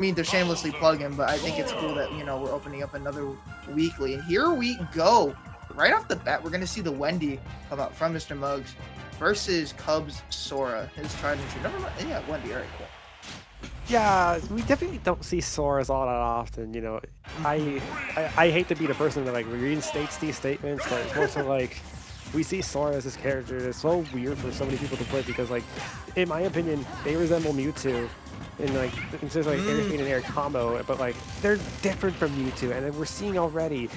mean to shamelessly plug him, but I think it's cool that, you know, we're opening up another weekly. And here we go. Right off the bat, we're going to see the Wendy come out from Mr. Muggs versus Cubs Sora. His tried and true. Never mind. Yeah, Wendy. All right, cool. Yeah, we definitely don't see Soras all that often. You know, I hate to be the person that like reinstates these statements, but it's more so like we see Sora as this character that's so weird for so many people to play because, like, in my opinion, they resemble Mewtwo in like in terms of like air speed and air combo, but like they're different from Mewtwo, and then we're seeing already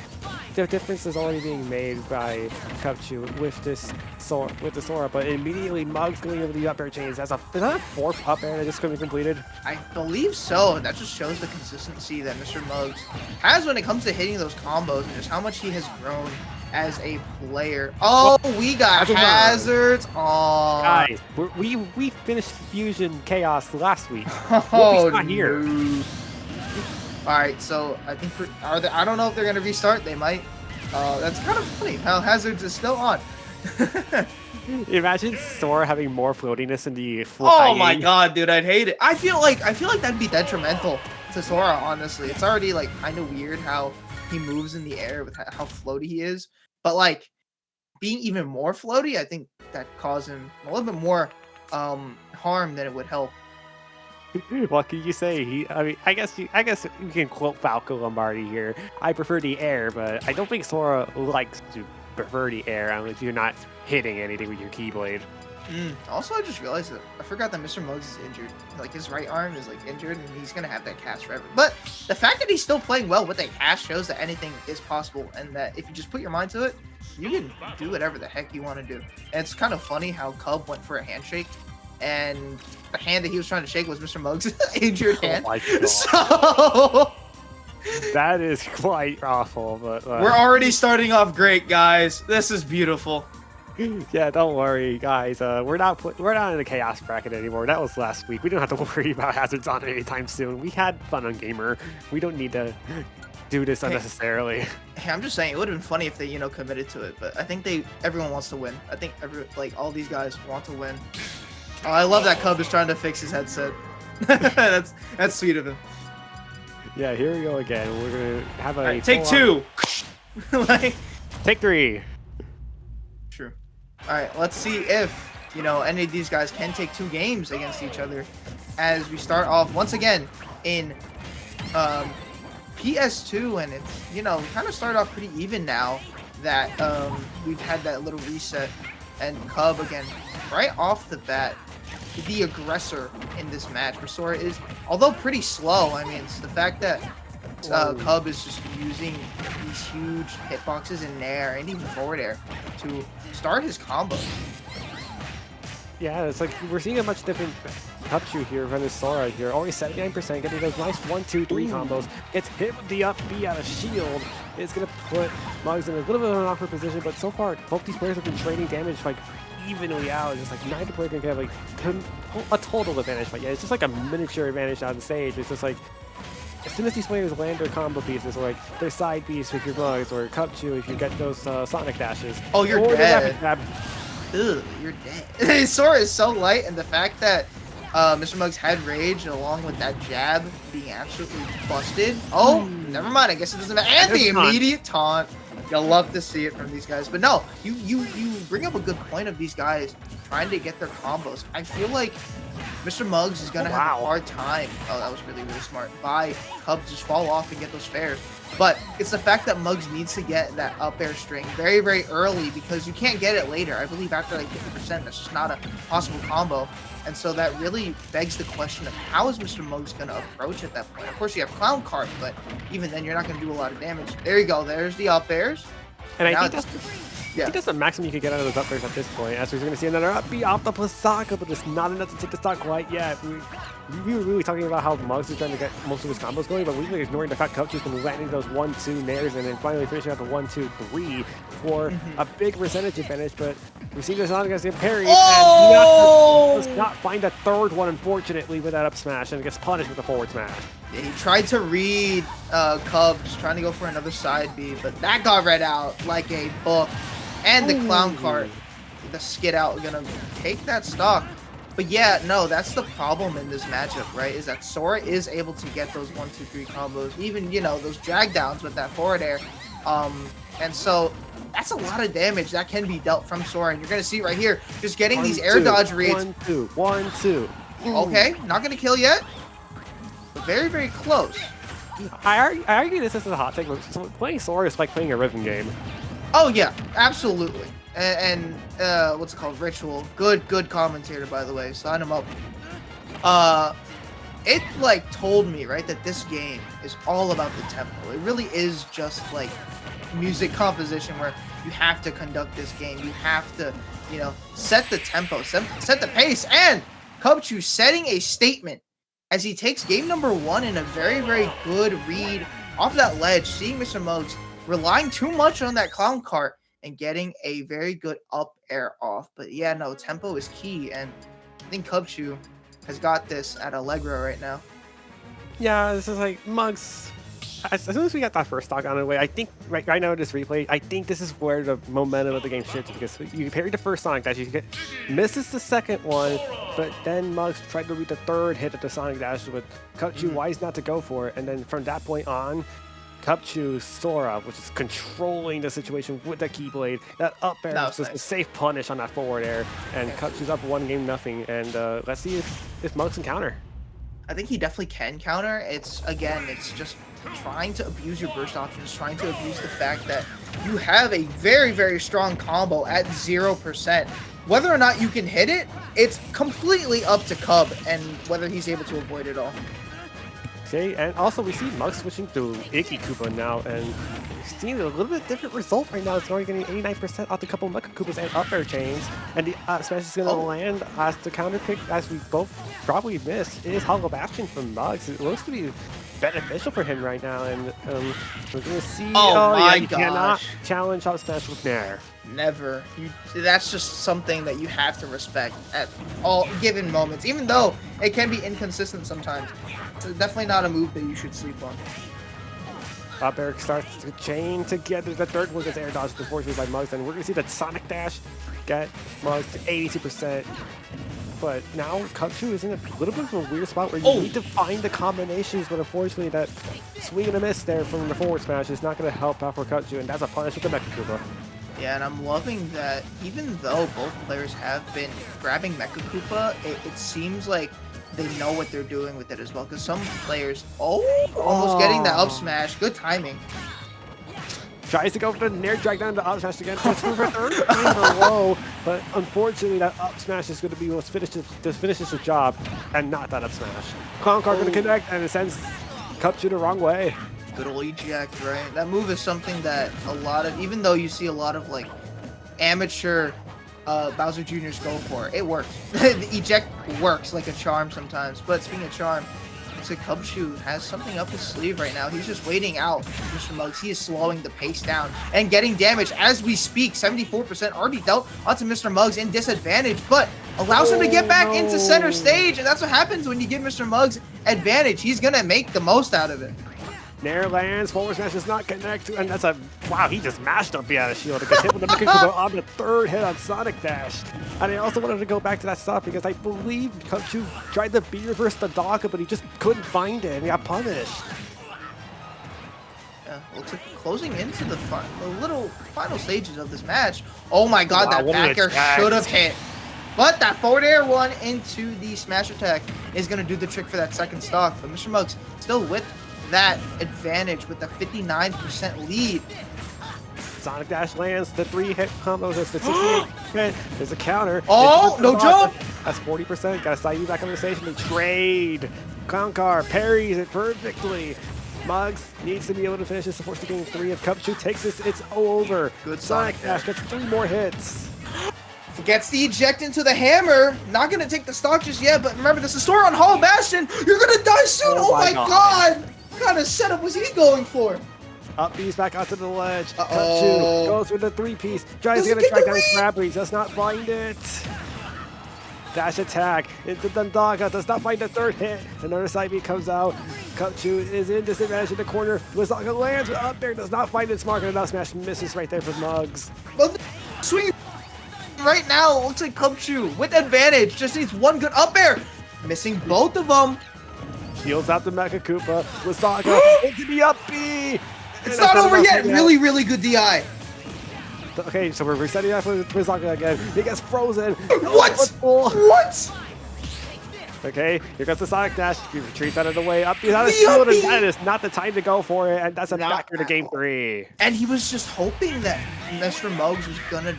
the difference is already being made by Cupchu with the Sora, but immediately Muggs going over the up air chains. Is that a fourth up air that just couldn't be completed? I believe so. That just shows the consistency that Mr. Muggs has when it comes to hitting those combos and just how much he has grown as a player. Oh, we got hazards. Oh, guys, we finished Fusion Chaos last week. Oh, not here. No. All right, so I think I don't know if they're gonna restart. They might. That's kind of funny how hazards is still on. Imagine Sora having more floatiness in the flying. Oh my god, dude, I'd hate it. I feel like that'd be detrimental to Sora. Honestly, it's already like kind of weird how he moves in the air with how floaty he is. But like being even more floaty, I think that caused him a little bit more harm than it would help. What can you say? I guess you can quote Falco Lombardi here. I prefer the air, but I don't think Sora likes to prefer the air. I mean, if you're not hitting anything with your Keyblade. Also, I just realized that I forgot that Mr. Muggs is injured. Like his right arm is like injured, and he's gonna have that cast forever. But the fact that he's still playing well with that cast shows that anything is possible, and that if you just put your mind to it, you can do whatever the heck you want to do. And it's kind of funny how Cub went for a handshake, and the hand that he was trying to shake was Mr. Muggs' injured hand. My God. So that is quite awful. But we're already starting off great, guys. This is beautiful. Yeah, don't worry, guys. We're not in the chaos bracket anymore. That was last week. We don't have to worry about hazards on anytime soon. We had fun on Gamer. We don't need to do this unnecessarily. Hey, I'm just saying it would have been funny if they, you know, committed to it. But I think everyone wants to win. I think all these guys want to win. Oh, I love that Cub is trying to fix his headset. that's sweet of him. Yeah, here we go again. We're gonna have a take two. Like, take three. True. All right, let's see if, you know, any of these guys can take two games against each other as we start off once again in PS2, and it's, you know, kind of started off pretty even now that we've had that little reset, and Cub again right off the bat the aggressor in this match. Where Sora is, although pretty slow, I mean, it's the fact that Cub is just using these huge hitboxes in air and even forward air to start his combo. Yeah, it's like we're seeing a much different Cupchu here from this Sora here. Always 79%, getting those nice 1, 2, 3 combos. Gets hit with the up B out of shield. It's gonna put Muggs in a little bit of an awkward position, but so far both these players have been trading damage like evenly out. It's just like neither player can have like a total advantage. But yeah, it's just like a miniature advantage on the stage. It's just like as soon as these players land their combo pieces, or like their side piece with your Muggs, or Cupchu if you get those Sonic dashes. Oh, you're dead. Ugh, you're dead. Sora is so light, and the fact that Mr. Muggs had rage along with that jab being absolutely busted. Oh, never mind. I guess it doesn't matter. And the immediate taunt. You'll love to see it from these guys. But no, you bring up a good point of these guys trying to get their combos. I feel like Mr. Muggs is going to have a hard time. Oh, that was really, really smart. By Cub just fall off and get those fares. But it's the fact that Muggs needs to get that up air string very, very early, because you can't get it later. I believe after like 50%, that's just not a possible combo. And so that really begs the question of how is Mr. Muggs going to approach at that point? Of course, you have Clown Cart, but even then, you're not going to do a lot of damage. There you go. There's the up airs. And I think that's the maximum you can get out of those up airs at this point. As we're going to see another up B off the Plasaka, but just not enough to take the stock quite yet. We were really talking about how Muggs is trying to get most of his combos going, but we've been ignoring the fact Cupchu's been landing those 1, 2 nairs and then finally finishing out the 1, 2, 3 for a big percentage advantage. But we've seen this on against him parry, and he does not find a third one, unfortunately, with that up smash, and gets punished with the forward smash. Yeah, he tried to read Cub, just trying to go for another side B, but that got read out like a book. And the Clown Cart, the skid out, gonna take that stock. But yeah, no, that's the problem in this matchup, right? Is that Sora is able to get those 1-2-3 combos, even, you know, those drag downs with that forward air. And so that's a lot of damage that can be dealt from Sora. And you're going to see right here, just getting these air dodge reads. 1-2, 1-2. Okay, not going to kill yet, but very, very close. I argue this isn't a hot take, but playing Sora is like playing a rhythm game. Oh, yeah, absolutely. And what's it called? Ritual. Good commentator, by the way. Sign him up. It like told me, right, that this game is all about the tempo. It really is just like music composition where you have to conduct this game. You have to, you know, set the tempo, set the pace, and Cubchoo setting a statement as he takes game number 1 in a very, very good read off that ledge, seeing Mr. Mugs relying too much on that clown cart and getting a very good up air off. But yeah, no, tempo is key, and I think Cubchoo has got this at Allegro right now. Yeah, this is like Mugs. As soon as we got that first stock on the way, I think right now in this replay, I think this is where the momentum of the game shifted, because you parried the first Sonic Dash, misses the second one, but then Mugs tried to read the third hit of the Sonic Dash with Cubchoo wise not to go for it, and then from that point on, Cubchoo Sora, which is controlling the situation with the Keyblade. That up air is just a safe punish on that forward air, and Cubchoo's up 1-0, and let's see if Mugs can counter. I think he definitely can counter. It's just trying to abuse your burst options, trying to abuse the fact that you have a very, very strong combo at 0%. Whether or not you can hit it, it's completely up to Cub and whether he's able to avoid it all. Okay, and also we see Mug switching to Icky Koopa now, and seeing a little bit different result right now. It's only getting 89% off the couple Mecha Koopas and up air chains, and the smash is going to land as the counter pick, as we both probably missed. It is Hollow Bastion from Mugs. It looks to be beneficial for him right now, and we're going to see. Oh my you cannot challenge up smash with Nair. Never. That's just something that you have to respect at all given moments, even though it can be inconsistent sometimes. It's definitely not a move that you should sleep on. Up air starts to chain together. The third one gets air dodged, unfortunately, by Mugs, and we're going to see that Sonic Dash get Mugs to 82%. But now Cubchoo is in a little bit of a weird spot where you need to find the combinations, but unfortunately that swing and a miss there from the forward smash is not going to help out for Cubchoo, and that's a punish with the Mecha Koopa. Yeah, and I'm loving that even though both players have been grabbing Mecha Koopa, it seems like they know what they're doing with it as well. Because some players, almost getting that up smash. Good timing. Tries to go for the Nair drag down to up smash again. It's for third time in a row, but unfortunately that up smash is going to be what finishes the job, and not that up smash. Clown Card going to connect, and it sends Cubchoo the wrong way. Good old eject, right? That move is something that a lot of, even though you see a lot of like amateur Bowser Jr.'s go for, it works. The eject works like a charm sometimes. But speaking of charm, looks like Cubchoo has something up his sleeve right now. He's just waiting out Mr. Mugs. He is slowing the pace down and getting damage as we speak. 74% already dealt onto Mr. Mugs in disadvantage, but allows him to get back into center stage. And that's what happens when you give Mr. Mugs advantage. He's going to make the most out of it. Nair lands, forward smash does not connect, and that's a, wow, he just mashed up the shield. It gets hit with the Mecha Koopa on the third hit on Sonic Dash. And I also wanted to go back to that stuff because I believe Cubchoo tried to B-reverse the Daka, but he just couldn't find it, and he got punished. Yeah, looks like closing into the little final stages of this match. Oh my god, that back air should have hit. But that forward air one into the smash attack is going to do the trick for that second stock. But Mr. Mugs still with that advantage with the 59% lead. Sonic Dash lands the 3-hit combo. That's the 68 hit. There's a counter. Oh, no jump! That's 40%. Got to side you back on the station. They trade. Clown Car parries it perfectly. Mugs needs to be able to finish this before game 3. If Cubchoo takes this, it's over. Good Sonic Dash gets 3 more hits. Forgets the eject into the hammer. Not going to take the stock just yet, but remember, this is Sora on Hollow Bastion. You're going to die soon. Oh my god. What kind of setup was he going for? Up B's back onto the ledge. Cubchoo goes with the 3-piece. Tries to get a track down Crabby. Does not find it. Dash attack into Dundaka. Does not find the third hit. Another side B comes out. Cubchoo is in disadvantage in the corner. Wazaka lands up there. Does not find it. Smart enough. Smash misses right there for Mugs. Well, swing right now, it looks like Cubchoo with advantage. Just needs one good up air. Missing both of them. Heals out the Mecha Koopa. Blizzaga into the up B. It's not over yet. Really, really good DI. Okay, so we're resetting that for Blizzaga again. He gets frozen. What? What? Okay, here comes the Sonic Dash. He retreats out of the way. Up behind the shield, and that is not the time to go for it. And that's a factor to game 3. And he was just hoping that Mr. Muggs was gonna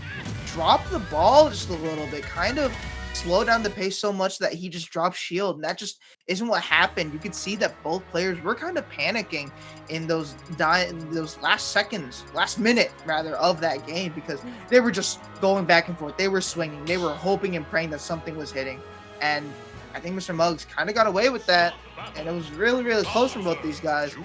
drop the ball just a little bit, kind of slow down the pace so much that he just dropped shield, and that just isn't what happened. You could see that both players were kind of panicking in those last seconds, last minute rather, of that game, because they were just going back and forth. They were swinging. They were hoping and praying that something was hitting, and I think Mr. Muggs kind of got away with that, and it was really, really close from both these guys.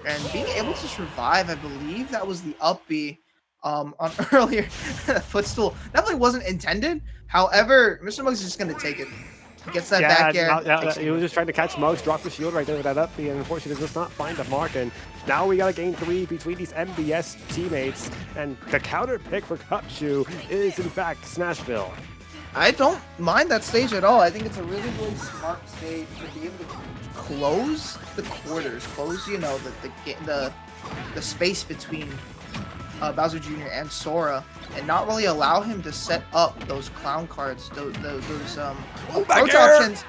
And being able to survive, I believe that was the up B on earlier. Footstool definitely wasn't intended. However, Mr. Muggs is just going to take it. He gets that back air. He was just trying to catch Muggs, drop the shield right there with that up B, and unfortunately does not find the mark. And now we got a game 3 between these MBS teammates, and the counter pick for Cubchoo is in fact Smashville. I don't mind that stage at all. I think it's a really, really smart stage to be able to close the quarters, close, you know, the space between Bowser Jr. and Sora, and not really allow him to set up those clown cards, those approach options.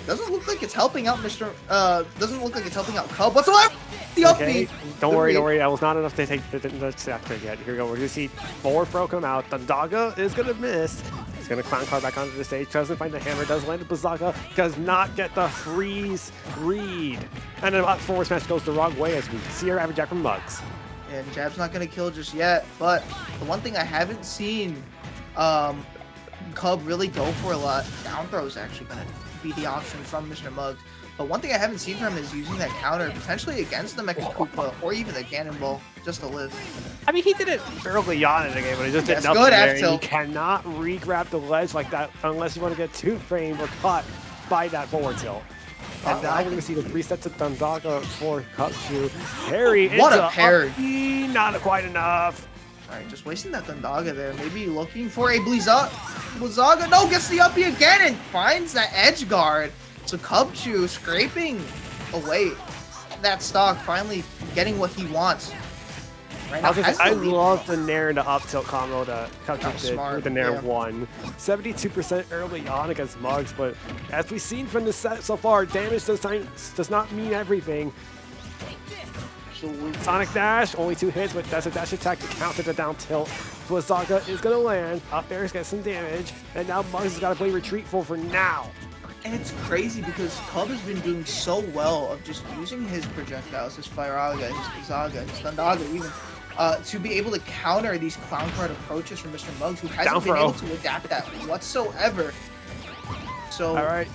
Doesn't look like it's helping out doesn't look like it's helping out Cub whatsoever. The up B. Don't worry. That was not enough to take the sector yet. Here we go. We're gonna see 4 throw come out. Thundaga is gonna miss. He's gonna clown card back onto the stage. Doesn't find the hammer. Does land the Blizzaga. Does not get the freeze read. And then forward smash goes the wrong way as we see our average jack from Muggs. And jab's not gonna kill just yet. But the one thing I haven't seen Cub really go for a lot, down throw is actually gonna be the option from Mr. Muggs. But one thing I haven't seen from him is using that counter potentially against the Mecha Koopa or even the Cannonball just to live. I mean, he did it early on in the game, but he just did nothing there. You cannot re-grab the ledge like that unless you want to get 2-framed or caught by that forward tilt. And now we're going to see the 3 sets of Thundaga for Cubchoo. Parry what a parry! Not quite enough. Alright, just wasting that Thundaga there. Maybe looking for a Blizzaga. No, gets the uppie again and finds that edge guard. So Cubchoo scraping away that stock, finally getting what he wants. Right now, I love the Nair and the up tilt combo that Cubchoo did with the Nair 1. 72% early on against Muggs, but as we've seen from the set so far, damage does not mean everything. Sonic Dash, only 2 hits, but that's a dash attack to counter the down tilt. Blizzaga is going to land, up airs get some damage, and now Muggs has got to play retreat for now. And it's crazy because Cub has been doing so well of just using his projectiles, his Firaga, his Blizzaga, his Thundaga even, to be able to counter these clown card approaches from Mr. Muggs, who hasn't been able to adapt that whatsoever. So, all right,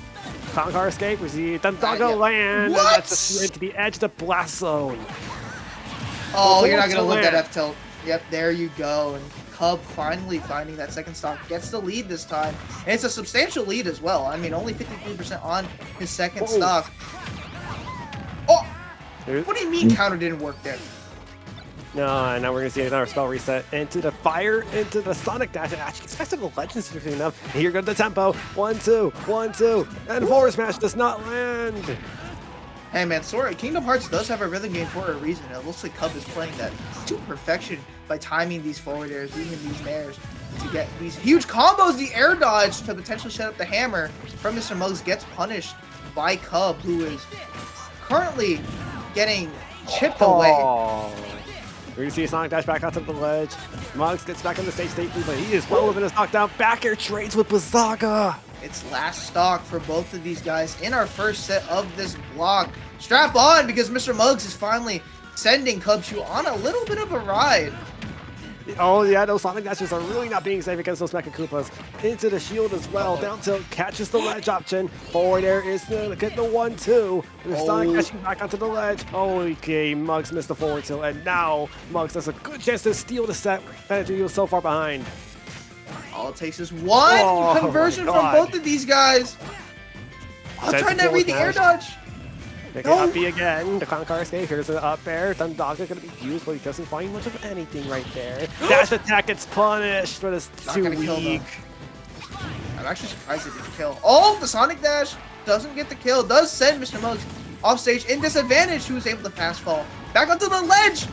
clown card escape. We see Thundaga land. What? And that's into the edge of the blast zone. Oh, you're not gonna look at F tilt. Yep, there you go. And Cub finally finding that second stock, gets the lead this time, and it's a substantial lead as well. I mean, only 53% on his second stock. Oh, what do you mean counter didn't work there? No, and now we're gonna see another spell reset into the fire, into the Sonic Dash. It actually expected the Legends to be enough. And here goes the tempo. 1-2, 1-2, and forward smash does not land. Hey man, Sora, Kingdom Hearts does have a rhythm game for a reason. It looks like Cub is playing that to perfection by timing these forward airs, using these nairs to get these huge combos. The air dodge to potentially set up the hammer from Mr. Muggs gets punished by Cub, who is currently getting chipped away. We're going to see a Sonic Dash back out to the ledge. Muggs gets back on the stage safely, but he is well within his knockdown. Back air trades with Blizzaga. It's last stock for both of these guys in our first set of this block. Strap on, because Mr. Muggs is finally sending Cubchoo on a little bit of a ride. Oh yeah, those Sonic Dashes are really not being safe against those Mecha Koopas. Into the shield as well. Down tilt catches the ledge option. Forward air is going to get the 1-2. Sonic dashing back onto the ledge. Okay, Muggs missed the forward tilt, and now Muggs has a good chance to steal the set. And he was so far behind. All it takes is one conversion from both of these guys. I'll try not read the air dodge. Make it up B again. The clown car escape. Here's an up air. Thundaga gonna be used, but he doesn't find much of anything right there. Dash attack gets punished, but it's too weak. I'm actually surprised it didn't kill. Oh, the Sonic Dash doesn't get the kill. Does send Mr. Muggs off stage in disadvantage. Who was able to fast fall back onto the ledge.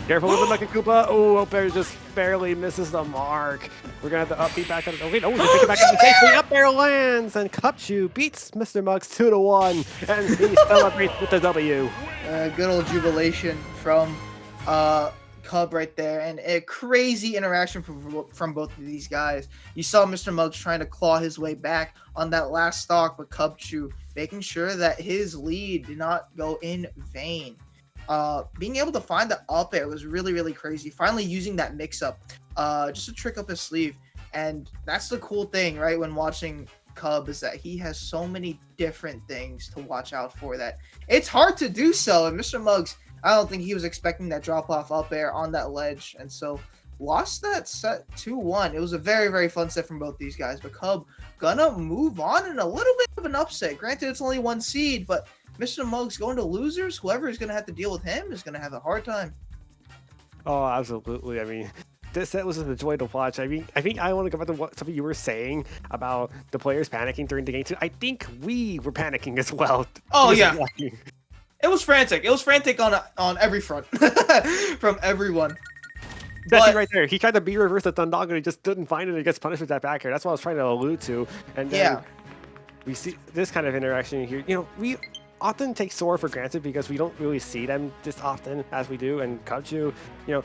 Careful with the Mecha Koopa. Oh, up air just barely misses the mark. We're gonna have to up beat back on it. Oh wait, no, just take it back into safety. Up air lands, and Cupchew beats Mr. Muggs 2-1, and he celebrates with the W. Good old jubilation from Cub right there, and a crazy interaction from both of these guys. You saw Mr. Muggs trying to claw his way back on that last stock, but Cupchew making sure that his lead did not go in vain. Being able to find the up air was really, really crazy. Finally using that mix-up, just to trick up his sleeve. And that's the cool thing, right, when watching Cub, is that he has so many different things to watch out for that it's hard to do so. And Mr. Muggs, I don't think he was expecting that drop-off up air on that ledge. And so lost that set 2-1. It was a very, very fun set from both these guys. But Cub gonna move on in a little bit of an upset. Granted, it's only 1 seed, but Mr. Muggs going to losers. Whoever is going to have to deal with him is going to have a hard time. Oh, absolutely. I mean, this set was a joy to watch. I think I want to go back to what something you were saying about the players panicking during the game too. I think we were panicking as well. Oh yeah, it was frantic. It was frantic on every front from everyone. Especially right there. He tried to B reverse the Thundaga and he just didn't find it and gets punished with that back air. That's what I was trying to allude to. And then we see this kind of interaction here. You know, we often take Sora for granted because we don't really see them this often as we do. And Cupchew, you know,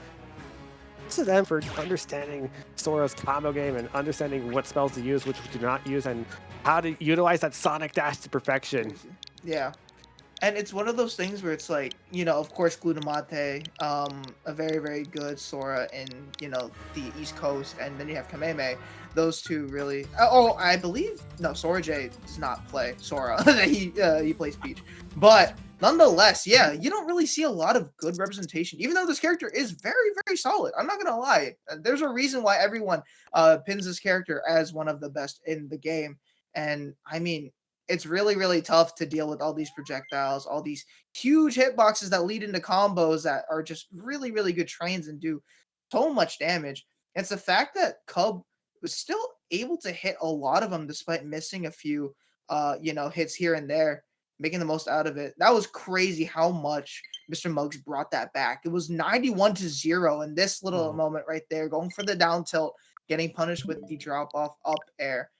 to them for understanding Sora's combo game and understanding what spells to use, which we do not use, and how to utilize that Sonic Dash to perfection. Yeah. And it's one of those things where it's like, you know, of course, Glutamate, a very, very good Sora in, you know, the East Coast. And then you have Kameme. Those two really... Oh, I believe... No, Sora J does not play Sora. he plays Peach. But nonetheless, yeah, you don't really see a lot of good representation, even though this character is very, very solid. I'm not going to lie. There's a reason why everyone pins this character as one of the best in the game. And, I mean... It's really, really tough to deal with all these projectiles, all these huge hitboxes that lead into combos that are just really, really good trains and do so much damage. It's the fact that Cub was still able to hit a lot of them despite missing a few, you know, hits here and there, making the most out of it. That was crazy how much Mr. Muggs brought that back. It was 91-0 in this little moment right there, going for the down tilt, getting punished with the drop-off up air.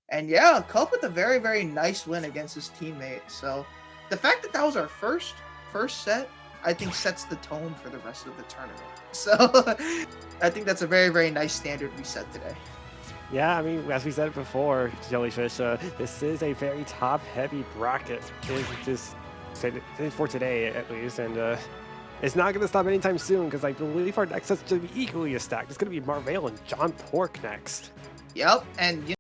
And yeah, Cub with a very, very nice win against his teammate. So the fact that that was our first set, I think sets the tone for the rest of the tournament. So I think that's a very, very nice standard we set today. Yeah, I mean, as we said before, Jellyfish, this is a very top-heavy bracket. Just for today, at least. And it's not going to stop anytime soon because I believe our next set's going to be equally as stacked. It's going to be Marvell and John Pork next. Yep, and